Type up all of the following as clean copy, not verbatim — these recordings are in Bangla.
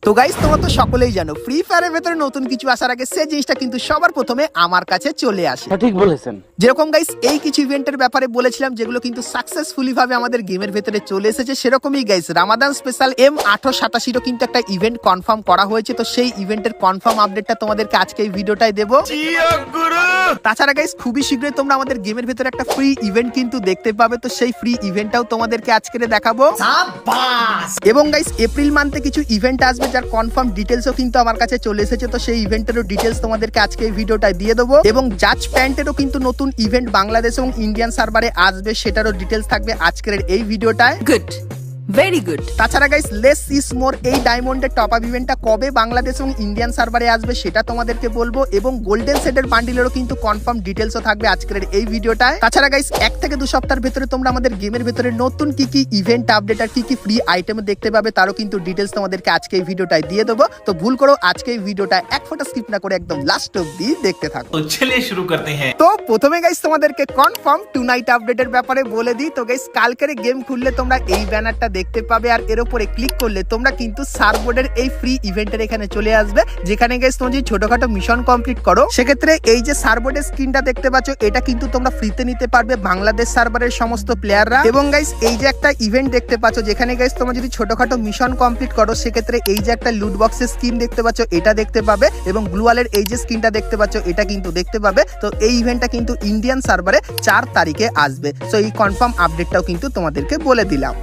তো গাইস তোমরা তো সকলেই জানো ফ্রি ফায়ারের ভেতরে নতুন কিছু আসার আগে সেই জিনিসটা কিন্তু সবার প্রথমে আমার কাছে চলে আসে। ঠিক বলেছেন। যেরকম গাইস এই কিছু ইভেন্টের ব্যাপারে বলেছিলাম যেগুলো কিন্তু সাকসেসফুলি ভাবে আমাদের গেমের ভেতরে চলে এসেছে, সেরকমই গাইস রামাদান স্পেশাল M887 কিন্তু একটা ইভেন্ট কনফার্ম করা হয়েছে। তো সেই ইভেন্টের কনফার্ম আপডেটটা তোমাদেরকে আজকে এই ভিডিওটায় দেবো। তাছাড়া গাইস খুবই শীঘ্রই তোমরা আমাদের গেমের ভেতরে একটা ফ্রি ইভেন্ট কিন্তু দেখতে পাবে। তো সেই ফ্রি ইভেন্টটাও তোমাদেরকে আজকে দেখাবো। এবং গাইস এপ্রিল মান্থে কিছু ইভেন্ট আসবে যার কনফার্ম ডিটেলসও কিন্তু আমার কাছে চলে এসেছে। তো সেই ইভেন্টেরও ডিটেলস তোমাদেরকে আজকে এই ভিডিওটায় দিয়ে দেবো। এবং জাজ প্যান্টেরও কিন্তু নতুন ইভেন্ট বাংলাদেশ এবং ইন্ডিয়ান সার্ভারে আসবে, সেটারও ডিটেলস থাকবে আজকের এই ভিডিওটায়। Good, very good. তাছাড়া গাইস লেস ইজ মোর এই ডায়মন্ডের টপ আপ ইভেন্টটা কবে বাংলাদেশ এবং ইন্ডিয়ান সার্ভারে আসবে সেটা তোমাদেরকে বলবো। এবং গোল্ডেন সেটের বান্ডিলেরও কিন্তু কনফার্ম ডিটেলসও থাকবে আজকের এই ভিডিওটায়। তাছাড়া গাইস 1 থেকে 2 সপ্তাহের ভেতরে তোমরা আমাদের গেমের ভেতরে নতুন কি কি ইভেন্ট আপডেট আর কি কি ফ্রি আইটেম দেখতে পাবে তারও কিন্তু ডিটেলস তোমাদেরকে আজকে এই ভিডিওটায় দিয়ে দেবো। তো ভুল করো আজকে এই ভিডিওটা এক ফোঁটা স্কিপ না করে একদম লাস্ট অবধি দেখতে থাকো। তো চলিয়ে শুরু করতে হ্যাঁ। তো প্রথমে গাইস তোমাদেরকে কনফার্ম টু নাইট আপডেটের ব্যাপারে বলে দিই। তো গাইস কালকের গেম খুললে তোমরা এই ব্যানারটা দেখতে পাবে, আর এর উপরে ক্লিক করলে তোমরা কিন্তু সার্ভারের এই ফ্রি ইভেন্টের এখানে চলে আসবে, যেখানে গাইস তোমরা যদি ছোটখাটো মিশন কমপ্লিট করো সেক্ষেত্রে এই যে সার্ভারের স্ক্রিনটা দেখতে পাচ্ছ এটা কিন্তু তোমরা ফ্রিতে নিতে পারবে বাংলাদেশ সার্ভারের সমস্ত প্লেয়াররা। এবং গাইস এই যে একটা ইভেন্ট দেখতে পাচ্ছ যেখানে গাইস তোমরা যদি ছোটখাটো মিশন কমপ্লিট করো সেক্ষেত্রে এই যে একটা লুট বক্সের স্ক্রিন দেখতে পাচ্ছ এটা দেখতে পাবে, এবং গ্লুয়ালের এই যে স্ক্রিনটা দেখতে পাচ্ছ এটা কিন্তু দেখতে পাবে। তো এই ইভেন্টটা কিন্তু ইন্ডিয়ান সার্ভারে 4 তারিখে আসবে। সো এই কনফার্ম আপডেটটাও কিন্তু তোমাদেরকে বলে দিলাম।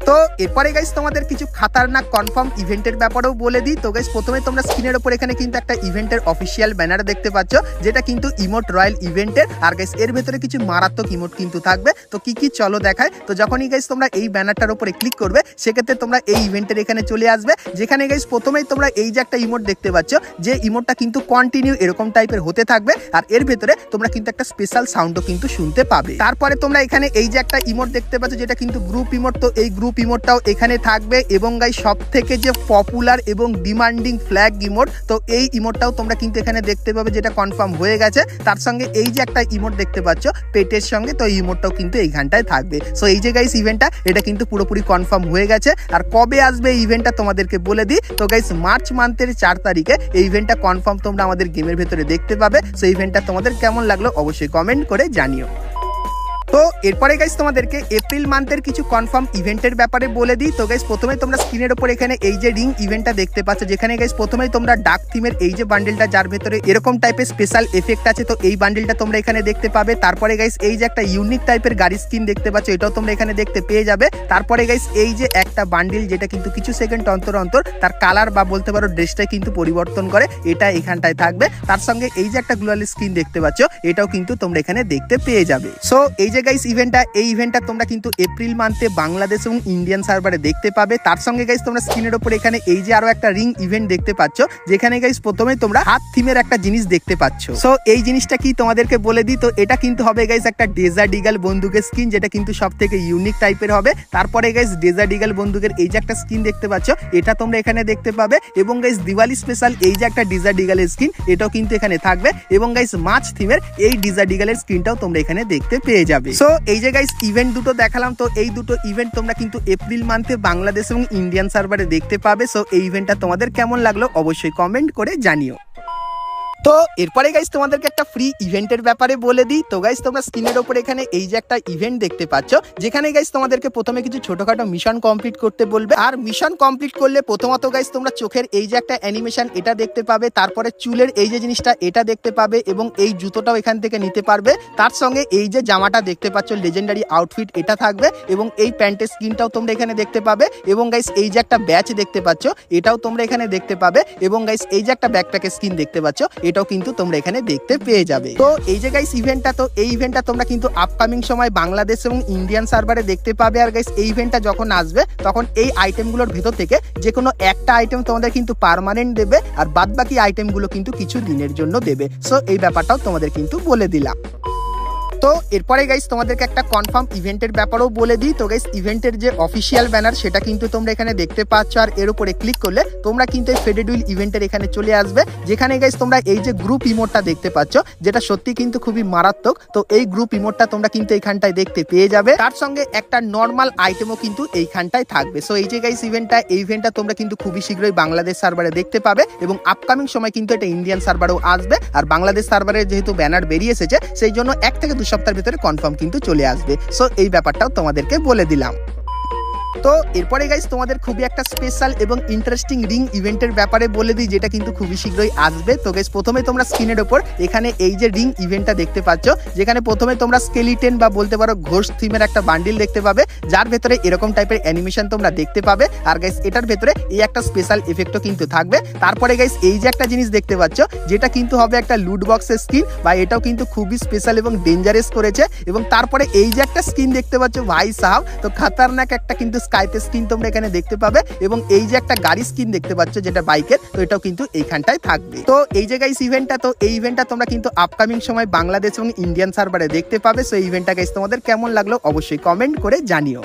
তো এরপরে গাইস তোমাদের কিছু খাতারনাক কনফার্ম ইভেন্টের ব্যাপারেও বলে দিই। তো গাইস প্রথমে তোমরা স্ক্রিনের উপর এখানে কিন্তু একটা ইভেন্টের অফিসিয়াল ব্যানার দেখতে পাচ্ছ যেটা কিন্তু ইমোট রয়্যাল ইভেন্টের, আর গাইস এর ভেতরে কিছু মারাত্মক ইমোট কিন্তু থাকবে। তো কি কি চলো দেখায়। তো যখনই গাইস তোমরা এই ব্যানারটার উপরে ক্লিক করবে সেক্ষেত্রে তোমরা এই ইভেন্টের এখানে চলে আসবে, যেখানে গাইস প্রথমেই তোমরা এই যে একটা ইমোট দেখতে পাচ্ছ যে ইমোটটা কিন্তু কন্টিনিউ এরকম টাইপের হতে থাকবে, আর এর ভেতরে তোমরা কিন্তু একটা স্পেশাল সাউন্ডও কিন্তু শুনতে পাবে। তারপরে তোমরা এখানে এই যে একটা ইমোট দেখতে পাচ্ছ যেটা কিন্তু গ্রুপ ইমোট, তো এই গ্রুপ ইমোটটাও এখানে থাকবে। এবং গাইস সব থেকে যে পপুলার এবং ডিমান্ডিং ফ্ল্যাগ ইমোট, তো এই ইমোটটাও তোমরা কিন্তু এখানে দেখতে পাবে যেটা কনফার্ম হয়ে গেছে। তার সঙ্গে এই যে একটা ইমোট দেখতে পাচ্ছ পেটের সঙ্গে, তো এই ইমোটটাও কিন্তু এইখানটায় থাকবে। সো এই যে গাইস ইভেন্টটা এটা কিন্তু পুরোপুরি কনফার্ম হয়ে গেছে। আর কবে আসবে এই ইভেন্টটা তোমাদেরকে বলে দিই। তো গাইস মার্চ মান্থের 4 তারিখে এই ইভেন্টটা কনফার্ম তোমরা আমাদের গেমের ভেতরে দেখতে পাবে। সো ইভেন্টটা তোমাদের কেমন লাগলো অবশ্যই কমেন্ট করে জানিও। তো এরপরে গাইস তোমাদেরকে এপ্রিল মান্থের কিছু কনফার্ম ইভেন্টের ব্যাপারে বলে দিই। তো গাইস প্রথমে তোমরা স্ক্রিনের উপর এখানে এই যে রিং ইভেন্টটা দেখতে পাচ্ছ যেখানে গাইস প্রথমেই তোমরা ডার্ক থিমের এই যে বান্ডেলটা যার ভেতরে এরকম টাইপের স্পেশাল এফেক্ট আছে, তো এই বান্ডেলটা তোমরা এখানে দেখতে পাবে। তারপরে গাইস এই যে একটা ইউনিক টাইপের গাড়ি স্কিন দেখতে পাচ্ছ এটাও তোমরা এখানে দেখতে পেয়ে যাবে। তারপরে গাইস এই যে একটা বান্ডেল যেটা কিন্তু কিছু সেকেন্ড অন্তর অন্তর তার কালার বা বলতে পারো ড্রেসটাই কিন্তু পরিবর্তন করে, এটা এখানটায় থাকবে। তার সঙ্গে এই যে একটা গ্লোয়াল স্কিন দেখতে পাচ্ছ এটাও কিন্তু তোমরা এখানে দেখতে পেয়ে যাবে। সো এই যে গাইস এই ইভেন্টটা তোমরা কিন্তু এপ্রিল মান্থে বাংলাদেশ এবং ইন্ডিয়ান সার্ভারে দেখতে পাবে। তার সঙ্গে গাইস তোমরা স্ক্রিনের উপর এখানে এই যে আরো একটা রিং ইভেন্ট দেখতে পাচ্ছ যেখানে গাইস প্রথমে তোমরা হাত থিমের একটা জিনিস দেখতে পাচ্ছ। সো এই জিনিসটা কি তোমাদেরকে বলে দিই। তো এটা কিন্তু হবে গাইস একটা ডেজার্ট ইগল বন্দুকের স্কিন যেটা কিন্তু সব থেকে ইউনিক টাইপের হবে। তারপরে গাইস ডেজার্ট ইগল বন্দুকের এই যে একটা স্কিন দেখতে পাচ্ছ এটা তোমরা এখানে দেখতে পাবে। এবং গাইস দিওয়ালি স্পেশাল এই যে একটা ডেজার্ট ইগলের স্কিন এটাও কিন্তু এখানে থাকবে। এবং গাইস মার্চ থিমের এই ডেজার্ট ইগলের স্কিনটাও তোমরা এখানে দেখতে পেয়ে যাবে। সো এই যে গাইস ইভেন্ট দুটো দেখালাম, তো এই দুটো ইভেন্ট তোমরা কিন্তু এপ্রিল মান্থে বাংলাদেশ এবং ইন্ডিয়ান সার্ভারে দেখতে পাবে। সো এই ইভেন্টটা তোমাদের কেমন লাগলো অবশ্যই কমেন্ট করে জানিও। তো এরপরে গাইস তোমাদেরকে একটা ফ্রি ইভেন্টের ব্যাপারে বলে দিই। তো গাইস তোমরা স্ক্রিনের উপর এখানে এই যে একটা ইভেন্ট দেখতে পাচ্ছ যেখানে গাইস তোমাদেরকে প্রথমে কিছু ছোটখাটো মিশন কমপ্লিট করতে বলবে, আর মিশন কমপ্লিট করলে প্রথমত গাইস তোমরা চোখের এই যে একটা অ্যানিমেশন এটা দেখতে পাবে, তারপরে চুলের এই যে জিনিসটা এটা দেখতে পাবে, এবং এই জুতোটাও এখান থেকে নিতে পারবে। তার সঙ্গে এই যে জামাটা দেখতে পাচ্ছ লেজেন্ডারি আউটফিট এটা থাকবে, এবং এই প্যান্টের স্কিনটাও তোমরা এখানে দেখতে পাবে। এবং গাইস এই যে একটা ব্যাচ দেখতে পাচ্ছ এটাও তোমরা এখানে দেখতে পাবে। এবং গাইস এই যে একটা ব্যাকপ্যাকের স্কিন দেখতে পাচ্ছ এটাও কিন্তু তোমরা এখানে দেখতে পেয়ে যাবে। তো এই যে গাইস ইভেন্টটা, তো এই ইভেন্টটা তোমরা কিন্তু আপকামিং সময় বাংলাদেশ এবং ইন্ডিয়ান সার্ভারে দেখতে পাবে। আর গাইস এই ইভেন্টটা যখন আসবে তখন এই আইটেমগুলোর ভেতর থেকে যে কোনো একটা আইটেম তোমাদের কিন্তু পার্মানেন্ট দেবে, আর বাদ বাকি আইটেমগুলো কিন্তু কিছু দিনের জন্য দেবে। সো এই ব্যাপারটাও তোমাদের কিন্তু বলে দিলাম। তো এরপরে গাইস তোমাদেরকে একটা কনফার্ম ইভেন্টের ব্যাপারেও বলে দিই। তো গাইস ইভেন্টের যে অফিসিয়াল ব্যানার সেটা কিন্তু তোমরা এখানে দেখতে পাচ্ছ, আর এর উপরে ক্লিক করলে তোমরা কিন্তু এই ফেডেড উইল ইভেন্টের এখানে চলে আসবে, যেখানে গাইস তোমরা এই যে গ্রুপ ইমোটটা দেখতে পাচ্ছ, যেটা সত্যি কিন্তু খুবই মারাত্মক। তো এই গ্রুপ ইমোটটা তোমরা কিন্তু এইখানটায় দেখতে পেয়ে যাবে, তার সঙ্গে একটা নর্মাল আইটেমও কিন্তু এইখানটায় থাকবে। সো এই যে গাইস ইভেন্টটা তোমরা কিন্তু খুবই শীঘ্রই বাংলাদেশ সার্ভারে দেখতে পাবে, এবং আপকামিং সময় কিন্তু এটা ইন্ডিয়ান সার্ভারেও আসবে। আর বাংলাদেশ সার্ভারে যেহেতু ব্যানার বেরিয়ে এসেছে, সেই জন্য 1 থেকে 2 সপ্তাহের ভিতরে কনফার্ম কিন্তু চলে আসবে। সো এই ব্যাপারটাও তোমাদেরকে বলে দিলাম। তো এরপরে গাইস তোমাদের খুবই একটা স্পেশাল এবং ইন্টারেস্টিং রিং ইভেন্টের ব্যাপারে বলে দিই, যেটা কিন্তু খুবই শীঘ্রই আসবে। তো গাইস প্রথমে তোমরা স্ক্রিনের উপর এখানে এই যে রিং ইভেন্টটা দেখতে পাচ্ছ, যেখানে প্রথমে তোমরা স্কেলিটেন বা বলতে পারো ঘোস্ট থিমের একটা বান্ডিল দেখতে পাবে, যার ভেতরে এরকম টাইপের অ্যানিমেশন তোমরা দেখতে পাবে। আর গাইস এটার ভেতরে এই একটা স্পেশাল এফেক্টও কিন্তু থাকবে। তারপরে গাইস এই যে একটা জিনিস দেখতে পাচ্ছ, যেটা কিন্তু হবে একটা লুট বক্সের স্কিন, বা এটাও কিন্তু খুবই স্পেশাল এবং ডেঞ্জারাস করেছে। এবং তারপরে এই যে একটা স্কিন দেখতে পাচ্ছ ভাই সাহাব, তো খাতারনাক একটা কিন্তু স্কাইতে স্কিন তোমরা এখানে দেখতে পাবে। এবং এই যে একটা গাড়ি স্কিন দেখতে পাচ্ছ যেটা বাইকের, তো এটাও কিন্তু এইখানটায় থাকবে। তো এই যে গাইস এই ইভেন্টটা তোমরা কিন্তু আপকামিং সময় বাংলাদেশ এবং ইন্ডিয়ান সার্ভারে দেখতে পাবে। সো এই ইভেন্টটা গাইস তোমাদের কেমন লাগলো অবশ্যই কমেন্ট করে জানিও।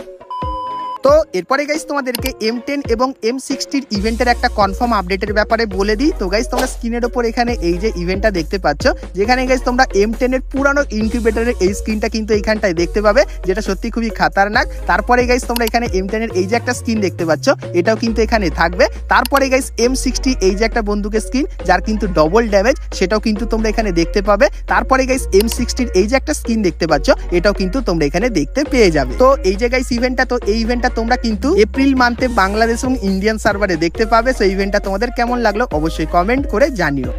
তো এরপরে গাইস তোমাদেরকে M10 এবং M60 ইভেন্টের একটা কনফার্ম আপডেটের ব্যাপারে বলে দিই। তো গাইস তোমরা স্ক্রিনের উপর এখানে এই যে ইভেন্টটা দেখতে পাচ্ছ, যেখানে গাইস তোমরা M10 এর পুরানো ইনকিউবেটরের এই স্ক্রিনটা কিন্তু এইখানটায় দেখতে পাবে, যেটা সত্যি খুবই খাতারনাক। তারপরে গাইস তোমরা এখানে M10 এর এই যে একটা স্ক্রিন দেখতে পাচ্ছ, এটাও কিন্তু এখানে থাকবে। তারপরে গাইস M60 এই যে একটা বন্দুকের স্ক্রিন, যার কিন্তু ডবল ড্যামেজ, সেটাও কিন্তু তোমরা এখানে দেখতে পাবে। তারপরে গাইস M60 এই যে একটা স্ক্রিন দেখতে পাচ্ছ, এটাও কিন্তু তোমরা এখানে দেখতে পেয়ে যাবে। তো এই যে গাইস এই ইভেন্টটা তোমরা কিন্তু এপ্রিল মান্থে বাংলাদেশ এবং ইন্ডিয়ান সার্ভারে দেখতে পাবে। সো ইভেন্টটা তোমাদের কেমন লাগলো অবশ্যই কমেন্ট করে জানিও।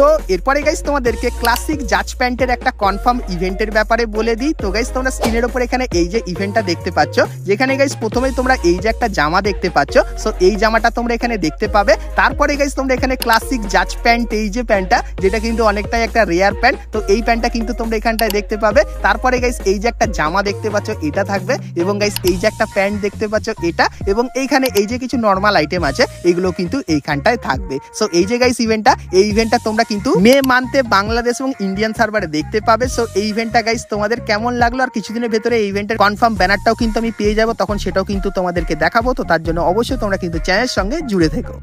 তো এরপরে গাইস তোমাদেরকে ক্লাসিক জাজমেন্টের একটা কনফার্ম ইভেন্টের ব্যাপারে বলে দিই। তো গাইস তোমরা স্ক্রিনের উপর এখানে এই যে ইভেন্টটা দেখতে পাচ্ছ, যেখানে গাইস প্রথমেই তোমরা এই যে একটা জামা দেখতে পাচ্ছ, সো এই জামাটা তোমরা এখানে দেখতে পাবে। তারপরে গাইস তোমরা এখানে ক্লাসিক জাজ প্যান্ট, এই যে প্যান্টটা, যেটা কিন্তু অনেকটাই একটা রেয়ার প্যান্ট, তো এই প্যান্টটা কিন্তু তোমরা এখানটায় দেখতে পাবে। তারপরে গাইস এই যে একটা জামা দেখতে পাচ্ছ, এটা থাকবে। এবং গাইস এই যে একটা প্যান্ট দেখতে পাচ্ছ, এটা, এবং এইখানে এই যে কিছু নর্মাল আইটেম আছে, এগুলো কিন্তু এইখানটায় থাকবে। সো এই যে গাইস এই ইভেন্টটা তোমরা কিন্তু মে মান্থে বাংলাদেশ এবং ইন্ডিয়ান সার্ভারে দেখতে পাবে। সো এই ইভেন্টটা গাইস তোমাদের কেমন লাগলো, আর কিছুদিনের ভেতরে এই ইভেন্টের কনফার্ম ব্যানারটাও কিন্তু আমি পেয়ে যাবো, তখন সেটাও কিন্তু তোমাদেরকে দেখাবো। তো তার জন্য অবশ্যই তোমরা কিন্তু চ্যানেলের সঙ্গে জুড়ে থেকো।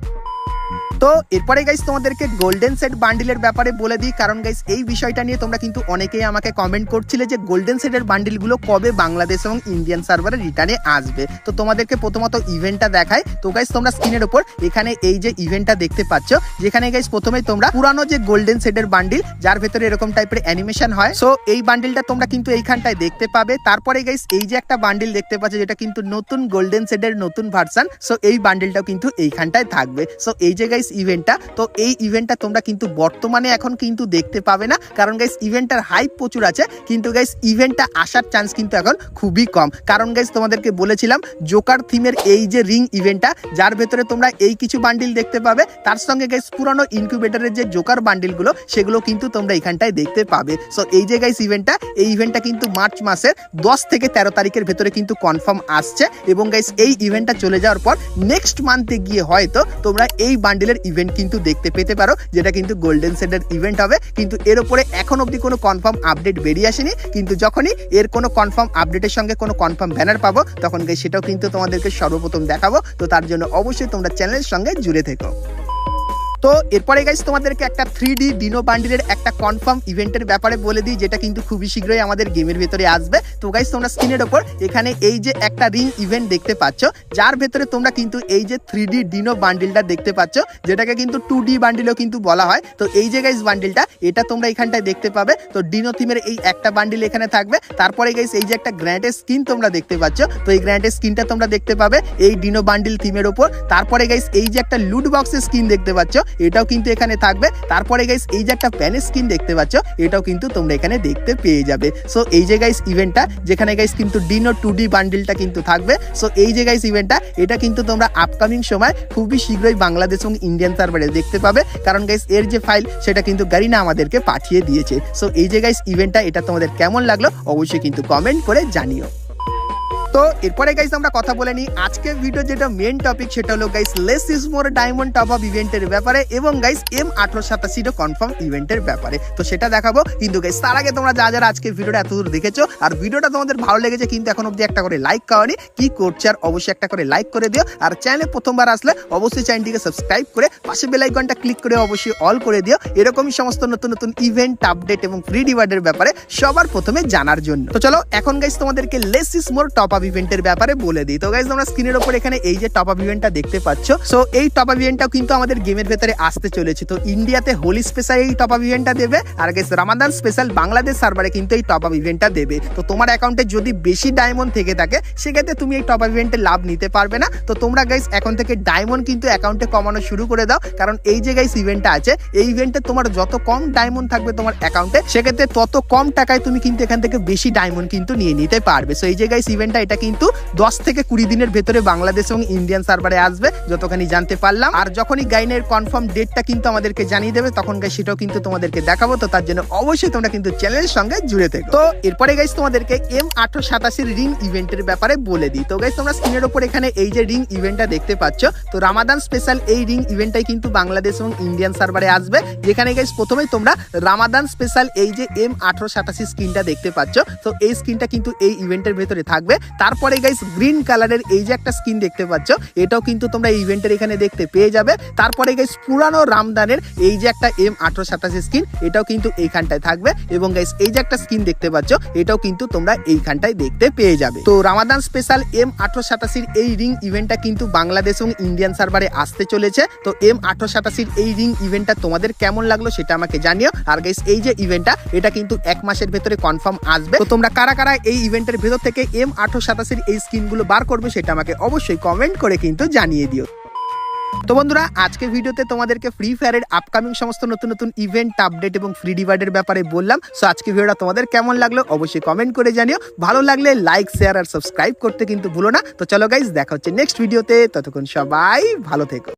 তো এরপরে গাইস তোমাদেরকে গোল্ডেন সেট বান্ডিলের ব্যাপারে বলে দিই, কারণ গাইস এই বিষয়টা নিয়ে তোমরা কিন্তু অনেকেই আমাকে কমেন্ট করছিলে যে গোল্ডেন সেটের বান্ডিলগুলো কবে বাংলাদেশ এবং ইন্ডিয়ান সার্ভারে রিটার্নে আসবে। তো তোমাদেরকে প্রথমত ইভেন্টটা দেখাই। তো গাইস তোমরা স্ক্রিনের উপর এখানে এই যে ইভেন্টটা দেখতে পাচ্ছ, যেখানে গাইস প্রথমেই তোমরা পুরানো যে গোল্ডেন সেটের বান্ডিল, যার ভেতরে এরকম টাইপের অ্যানিমেশন হয়, সো এই বান্ডিলটা তোমরা কিন্তু এইখানটায় দেখতে পাবে। তারপরে গাইস এই যে একটা বান্ডিল দেখতে পাচ্ছ, যেটা কিন্তু নতুন গোল্ডেন সেটের নতুন ভার্সন, সো এই বান্ডিলটাও কিন্তু এইখানটায় থাকবে। সো এই যে গাইস ইভেন্টটা, তো এই ইভেন্টটা তোমরা কিন্তু বর্তমানে এখন কিন্তু দেখতে পাবে না, কারণ গাইস ইভেন্টটার হাইপ প্রচুর আছে, কিন্তু গাইস ইভেন্টটা আসার চান্স কিন্তু এখন খুবই কম। কারণ গাইস তোমাদেরকে বলেছিলাম জোকার থিমের এই যে রিং ইভেন্টটা, যার ভেতরে তোমরা এই কিছু বান্ডিল দেখতে পাবে, তার সঙ্গে গাইস পুরানো ইনকিউবেটরের যে জোকার বান্ডিলগুলো, সেগুলো কিন্তু তোমরা এখানটায় দেখতে পাবে। সো এই যে গাইস এই ইভেন্টটা কিন্তু মার্চ মাসের 10 থেকে 13 তারিখের ভেতরে কিন্তু কনফার্ম আসছে। এবং গাইস এই ইভেন্টটা চলে যাওয়ার পর নেক্সট মান্থে গিয়ে হয়তো তোমরা এই বান্ডিলের ইভেন্ট কিন্তু দেখতে পেতে পারো, যেটা কিন্তু গোল্ডেন সেটের ইভেন্ট হবে। কিন্তু এর উপরে এখন অবধি কোনো কনফার্ম আপডেট বেরিয়ে আসেনি, কিন্তু যখনই এর কোনো কনফার্ম আপডেটের সঙ্গে কোনো কনফার্ম ব্যানার পাবো, তখন গাইস সেটাও কিন্তু তোমাদেরকে সর্বপ্রথম দেখাবো। তো তার জন্য অবশ্যই তোমরা চ্যানেলের সঙ্গে জুড়ে থেকো। তো এরপরে গাইস তোমাদেরকে একটা 3D ডিনো বান্ডিলের একটা কনফার্ম ইভেন্টের ব্যাপারে বলে দিই, যেটা কিন্তু খুবই শীঘ্রই আমাদের গেমের ভেতরে আসবে। তো গাইস তোমরা স্ক্রিনের উপর এখানে এই যে একটা রিং ইভেন্ট দেখতে পাচ্ছ, যার ভেতরে তোমরা কিন্তু এই যে 3D ডিনো বান্ডিলটা দেখতে পাচ্ছ, যেটাকে কিন্তু 2D বান্ডিলও কিন্তু বলা হয়। তো এই যে গাইস বান্ডিলটা, এটা তোমরা এখানটায় দেখতে পাবে। তো ডিনো থিমের এই একটা বান্ডিল এখানে থাকবে। তারপরে গাইস এই যে একটা গ্র্যান্ডের স্কিন তোমরা দেখতে পাচ্ছ, তো এই গ্র্যান্ডের স্কিনটা তোমরা দেখতে পাবে এই ডিনো বান্ডিল থিমের উপর। তারপরে গাইস এই যে একটা লুট বক্সের স্কিন দেখতে পাচ্ছ, এটাও কিন্তু এখানে থাকবে। তারপরে গাইস এই যে একটা প্যানের স্কিন দেখতে পাচ্ছ, এটাও কিন্তু তোমরা এখানে দেখতে পেয়ে যাবে। সো এই যে গাইস ইভেন্টটা, যেখানে গাইস কিন্তু ডিনো 2D বান্ডিলটা কিন্তু থাকবে। সো এই যে গাইস ইভেন্টটা, এটা কিন্তু তোমরা আপকামিং সময় খুবই শীঘ্রই বাংলাদেশ এবং ইন্ডিয়ান সার্ভারে দেখতে পাবে, কারণ গাইস এর যে ফাইল, সেটা কিন্তু গারিনা আমাদেরকে পাঠিয়ে দিয়েছে। সো এই যে গাইস ইভেন্টটা, এটা তোমাদের কেমন লাগলো অবশ্যই কিন্তু কমেন্ট করে জানিও। তো এরপরে গাইস আমরা কথা বলে নিই আজকে ভিডিও যেটা মেন টপিক সেটা হলো guys less is more diamond top up ইভেন্টের ব্যাপারে এবং গাইস M1887 কনফার্ম ইভেন্টের ব্যাপারে। তো সেটা দেখাবো, কিন্তু গাইস তার আগে তোমরা যারা আজকে ভিডিওটা এতদূর দেখেছো আর ভিডিওটা তোমাদের ভালো লেগেছে কিন্তু এখন অবধি একটা করে লাইক করেনি, কি করছে আর অবশ্যই একটা করে লাইক করে দিও। আর চ্যানেলে প্রথমবার আসলে অবশ্যই চ্যানেলটিকে সাবস্ক্রাইব করে পাশে বেল আইকনটা ক্লিক করে অবশ্যই অল করে দিও, এরকমই সমস্ত নতুন নতুন ইভেন্ট আপডেট এবং ফ্রি রিওয়ার্ডের ব্যাপারে সবার প্রথমে জানার জন্য। তো চলো এখন গাইস তোমাদেরকে less is more top up ইভেন্টের ব্যাপারে বলে দিই। তো গাইস তোমরা স্ক্রিনের উপর এখানে এই যে টপ আপ ইভেন্টটা দেখতে পাচ্ছ, সো এই টপ আপ ইভেন্টটাও কিন্তু আমাদের গেমের ভেতরে আসতে চলেছে। তো ইন্ডিয়াতে হোলি স্পেশাল এই টপ আপ ইভেন্টটা দেবে, আর গাইস রামাদান স্পেশাল বাংলাদেশ সার্ভারে কিন্তু এই টপ আপ ইভেন্টটা দেবে। তো তোমার অ্যাকাউন্টে যদি বেশি ডায়মন্ড থেকে থাকে সেক্ষেত্রে তুমি এই টপ আপ ইভেন্টে লাভ নিতে পারবে না। তো তোমরা গাইস এখন থেকে ডায়মন্ড কিন্তু অ্যাকাউন্টে কমানো শুরু করে দাও, কারণ এই যে গাইস ইভেন্টটা আছে এই ইভেন্টে তোমার যত কম ডায়মন্ড থাকবে তোমার অ্যাকাউন্টে সেক্ষেত্রে তত কম টাকায় তুমি কিন্তু এখান থেকে বেশি ডায়মন্ড কিন্তু নিয়ে নিতে পারবে। সো এই যে গাইস ইভেন্টটা এটা কিন্তু 10 থেকে 20 দিনের ভেতরে বাংলাদেশ এবং ইন্ডিয়ান সার্ভারে আসবে যতখানি জানতে পারলাম। আর যখনই গাইনের কনফার্ম ডেটটা কিন্তু আমাদেরকে জানিয়ে দেবে তখন গাইস সেটাও কিন্তু তোমাদেরকে দেখাবো। তো তার জন্য অবশ্যই তোমরা কিন্তু চ্যানেলের সঙ্গে জুড়ে থেকো। তো এরপরে গাইস তোমাদেরকে M1887 রিং ইভেন্টের ব্যাপারে বলে দিই। তো গাইস তোমরা স্ক্রিনের উপর এখানে এই যে রিং ইভেন্টটা দেখতে পাচ্ছ, তো রামাদান স্পেশাল এই রিং ইভেন্টটাই কিন্তু বাংলাদেশ এবং ইন্ডিয়ান সার্ভারে আসবে, যেখানে গাইস প্রথমেই তোমরা রামাদান স্পেশাল এই যে M1887 স্ক্রিনটা দেখতে পাচ্ছ, তো এই স্ক্রিনটা কিন্তু এই ইভেন্টের ভেতরে থাকবে। তারপরে গাইস গ্রিন কালারের এই যে একটা স্কিন দেখতে পাচ্ছ এটাও কিন্তু তোমরা ইভেন্টের এখানে দেখতে পেয়ে যাবে। তারপরে গাইস পুরানো রামদানের এই যে একটা M1887 স্কিন এটাও কিন্তু এইখানটায় থাকবে, এবং গাইস এই যে একটা স্কিন দেখতে পাচ্ছ এটাও কিন্তু তোমরা এইখানটায় দেখতে পেয়ে যাবে। তো রামাদান স্পেশাল M1887 এই রিং ইভেন্টটা কিন্তু বাংলাদেশ এবং ইন্ডিয়ান সার্ভারে আসতে চলেছে। তো M1887 এই রিং ইভেন্টটা তোমাদের কেমন লাগলো সেটা আমাকে জানিও। আর গাইস এই যে ইভেন্টটা এটা কিন্তু 1 মাসের ভেতরে কনফার্ম আসবে। তো তোমরা কারা কারা এই ইভেন্টের ভেতর থেকে M1887 এই স্কিনগুলো বার করবে সেটা আমাকে অবশ্যই কমেন্ট করে কিন্তু জানিয়ে দিও। তো বন্ধুরা আজকে ভিডিওতে তোমাদেরকে ফ্রি ফায়ারের আপকামিং সমস্ত নতুন নতুন ইভেন্ট আপডেট এবং ফ্রি রিওয়ার্ডের ব্যাপারে বললাম। সো আজকে ভিডিওটা তোমাদের কেমন লাগলো অবশ্যই কমেন্ট করে জানিও, ভালো লাগলে লাইক শেয়ার আর সাবস্ক্রাইব করতে কিন্তু ভুলো না। তো চলো গাইস দেখা হচ্ছে নেক্সট ভিডিওতে, ততক্ষণ সবাই ভালো থেকো।